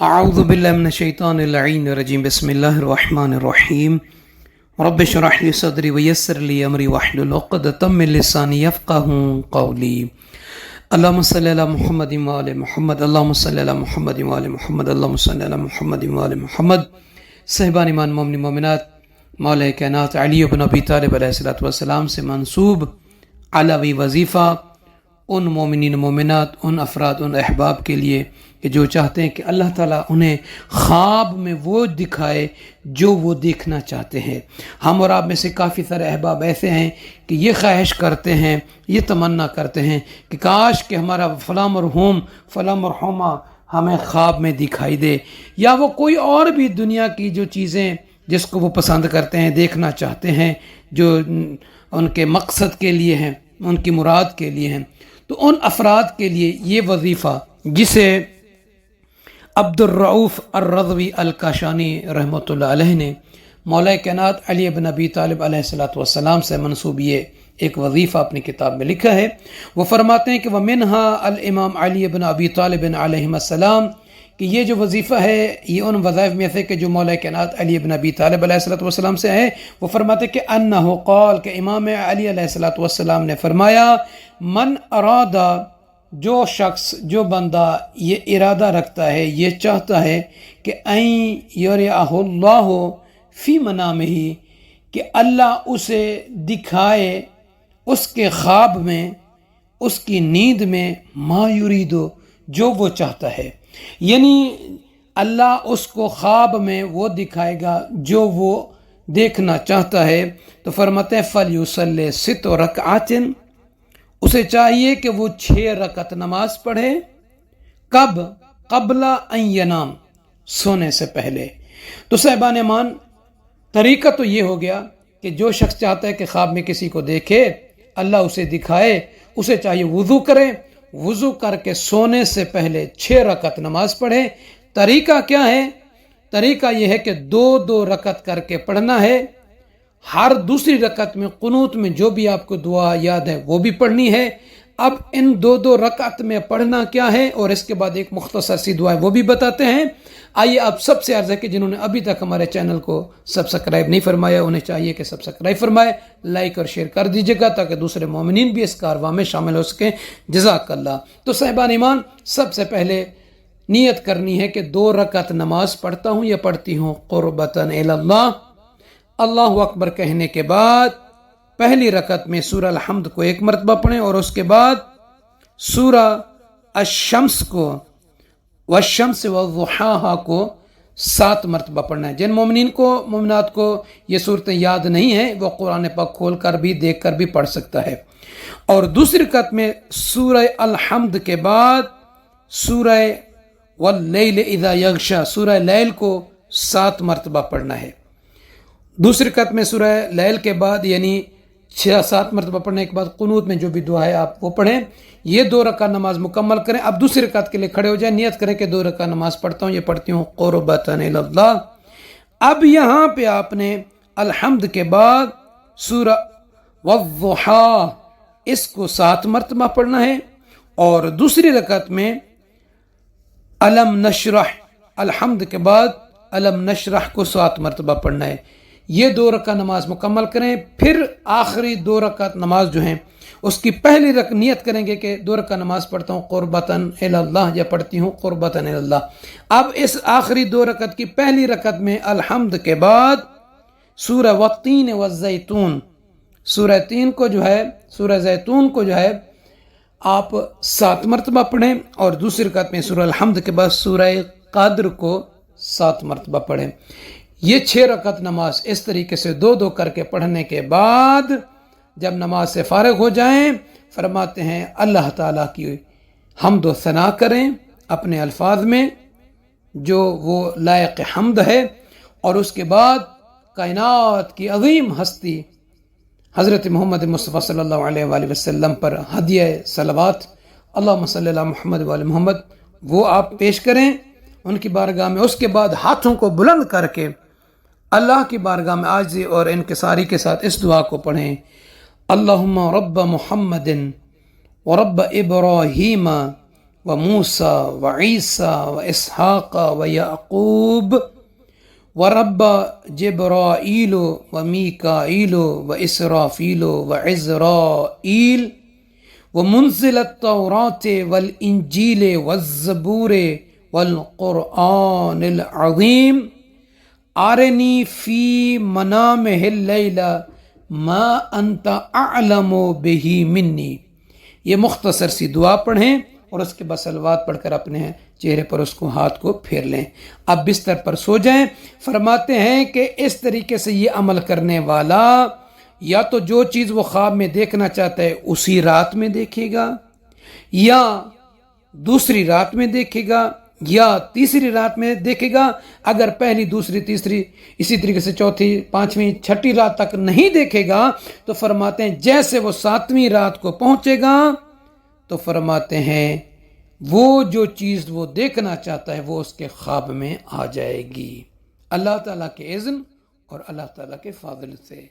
اعوذ باللہ من الشیطان اللعین الرجیم بسم اللہ الرحمن الرحیم رب اشرح لی صدری ویسر لی امری واحلل عقدۃ من لسانی یفقهوا قولی اللہم صلی علی محمد وآل محمد اللہم صلی علی محمد وآل محمد اللہم صلی علی محمد وآل محمد۔ صاحبان ایمان مومن مومنات، مولا کائنات علی بن ابی طالب علیہ السلام سے منسوب علوی وظیفہ ان مومنین مومنات، ان افراد، ان احباب کے لیے کہ جو چاہتے ہیں کہ اللہ تعالیٰ انہیں خواب میں وہ دکھائے جو وہ دیکھنا چاہتے ہیں۔ ہم اور آپ میں سے کافی سارے احباب ایسے ہیں کہ یہ خواہش کرتے ہیں، یہ تمنا کرتے ہیں کہ کاش کہ ہمارا فلاں مرحوم فلاں مرحومہ ہمیں خواب میں دکھائی دے، یا وہ کوئی اور بھی دنیا کی جو چیزیں جس کو وہ پسند کرتے ہیں، دیکھنا چاہتے ہیں، جو ان کے مقصد کے لیے ہیں، ان کی مراد کے لیے ہیں۔ تو ان افراد کے لیے یہ وظیفہ، جسے عبد الرؤف الرضوی الکاشانی رحمۃ اللہ علیہ نے مولا کائنات علی بن ابی طالب علیہ السلام سے منسوب یہ ایک وظیفہ اپنی کتاب میں لکھا ہے۔ وہ فرماتے ہیں کہ وَمِنْهَا الامام علی بن ابی طالب علیہ السلام، کہ یہ جو وظیفہ ہے یہ ان وظائف میں سے کہ جو مولا کائنات علی بن ابی طالب علیہ السلام سے ہے۔ وہ فرماتے ہیں کہ انہ قال، کہ امام علی علیہ السلام نے فرمایا، من ارادہ، جو شخص، جو بندہ یہ ارادہ رکھتا ہے، یہ چاہتا ہے کہ این یرعہ اللہ فی منامہ، کہ اللہ اسے دکھائے اس کے خواب میں، اس کی نیند میں، ما یریدو، جو وہ چاہتا ہے، یعنی اللہ اس کو خواب میں وہ دکھائے گا جو وہ دیکھنا چاہتا ہے۔ تو فرماتے ہیں فلیصلی 6 رکعات، اسے چاہیے کہ وہ 6 رکعت نماز پڑھے۔ کب؟ قبل ان ینام، سونے سے پہلے۔ تو صاحبان ایمان، طریقہ تو یہ ہو گیا کہ جو شخص چاہتا ہے کہ خواب میں کسی کو دیکھے، اللہ اسے دکھائے، اسے چاہیے وضو کرے، وضو کر کے سونے سے پہلے 6 رکعت نماز پڑھے۔ طریقہ کیا ہے؟ طریقہ یہ ہے کہ 2 رکعت کر کے پڑھنا ہے۔ ہر دوسری رکعت میں قنوت میں جو بھی آپ کو دعا یاد ہے وہ بھی پڑھنی ہے۔ اب ان 2 رکعت میں پڑھنا کیا ہے، اور اس کے بعد ایک مختصر سی دعا ہے وہ بھی بتاتے ہیں۔ آئیے آپ سب سے عرض ہے کہ جنہوں نے ابھی تک ہمارے چینل کو سبسکرائب نہیں فرمایا، انہیں چاہیے کہ سبسکرائب فرمائے، لائک اور شیئر کر دیجیے گا تاکہ دوسرے مومنین بھی اس کارواں میں شامل ہو سکیں۔ جزاک اللہ۔ تو صاحبان ایمان، سب سے پہلے نیت کرنی ہے کہ 2 رکعت نماز پڑھتا ہوں یا پڑھتی ہوں قربتاً الی اللہ۔ اللہ اکبر کہنے کے بعد پہلی رکعت میں سورہ الحمد کو 1 مرتبہ پڑھیں، اور اس کے بعد سورہ الشمس کو، والشمس والضحاہا کو 7 مرتبہ پڑھنا ہے۔ جن مومنات کو یہ صورتیں یاد نہیں ہیں، وہ قرآن پاک کھول کر بھی دیکھ کر بھی پڑھ سکتا ہے۔ اور دوسری رکعت میں سورہ الحمد کے بعد سورہ واللیل اذا یغشا، سورہ لیل کو 7 مرتبہ پڑھنا ہے۔ دوسری رکعت میں سورہ لیل کے بعد یعنی 6-7 مرتبہ پڑھنے کے بعد قنوت میں جو بھی دعا ہے آپ وہ پڑھیں۔ یہ 2 رکعت نماز مکمل کریں۔ اب دوسری رکعت کے لیے کھڑے ہو جائیں، نیت کریں کہ 2 رکعت نماز پڑھتا ہوں، یہ پڑھتی ہوں قربتاً الی اللہ۔ اب یہاں پہ آپ نے الحمد کے بعد سورہ والضحا، اس کو 7 مرتبہ پڑھنا ہے، اور دوسری رکعت میں الم نشرح، الحمد کے بعد الم نشرح کو 7 مرتبہ پڑھنا ہے۔ یہ 2 رکعت نماز مکمل کریں، پھر آخری 2 رکعت نماز جو ہیں اس کی پہلی نیت کریں گے کہ 2 رکعت نماز پڑھتا ہوں قربتاً الی اللہ، یا پڑھتی ہوں قربتاً الی اللہ۔ اب اس آخری 2 رکعت کی پہلی رکعت میں الحمد کے بعد سورہ والتین والزیتون، سورہ تین کو جو ہے، سورہ زیتون کو جو ہے آپ 7 مرتبہ پڑھیں، اور دوسری رکعت میں سورہ الحمد کے بعد سورہ قدر کو 7 مرتبہ پڑھیں۔ یہ 6 رکعت نماز اس طریقے سے 2 کر کے پڑھنے کے بعد جب نماز سے فارغ ہو جائیں، فرماتے ہیں اللہ تعالیٰ کی حمد و ثنا کریں اپنے الفاظ میں جو وہ لائق حمد ہے، اور اس کے بعد کائنات کی عظیم ہستی حضرت محمد مصطفیٰ صلی اللہ علیہ وآلہ وسلم پر ہدیہ صلوات، اللہم صلی علی محمد وآل محمد، وہ آپ پیش کریں ان کی بارگاہ میں۔ اس کے بعد ہاتھوں کو بلند کر کے اللہ کی بارگاہ میں عاجزی اور انکساری کے ساتھ اس دعا کو پڑھیں، اللہم رب محمد ورب ابراہیم وموسى وعيسى وإسحاق ويعقوب ورب جبرائيل وميكائيل وإسرافيل وعزرائيل ومنزل التوراة والإنجيل والزبور والقرآن العظيم آرني في منامه الليل ما أنت أعلم به مني. یہ مختصر سی دعا پڑھیں اور اس کے بعد صلوات پڑھ کر اپنے چہرے پر اس کو ہاتھ کو پھیر لیں. اب بستر پر سو جائیں. فرماتے ہیں کہ اس طریقے سے یہ عمل کرنے والا یا تو جو چیز وہ خواب میں دیکھنا چاہتا ہے اسی رات میں دیکھے گا، یا دوسری رات میں دیکھے گا، یا تیسری رات میں دیکھے گا. اگر پہلی، دوسری، تیسری، اسی طریقے سے چوتھی، پانچویں، چھٹی رات تک نہیں دیکھے گا تو فرماتے ہیں جیسے وہ 7ویں رات کو پہنچے گا تو فرماتے ہیں وہ جو چیز وہ دیکھنا چاہتا ہے وہ اس کے خواب میں آ جائے گی، اللہ تعالیٰ کے اذن اور اللہ تعالیٰ کے فضل سے.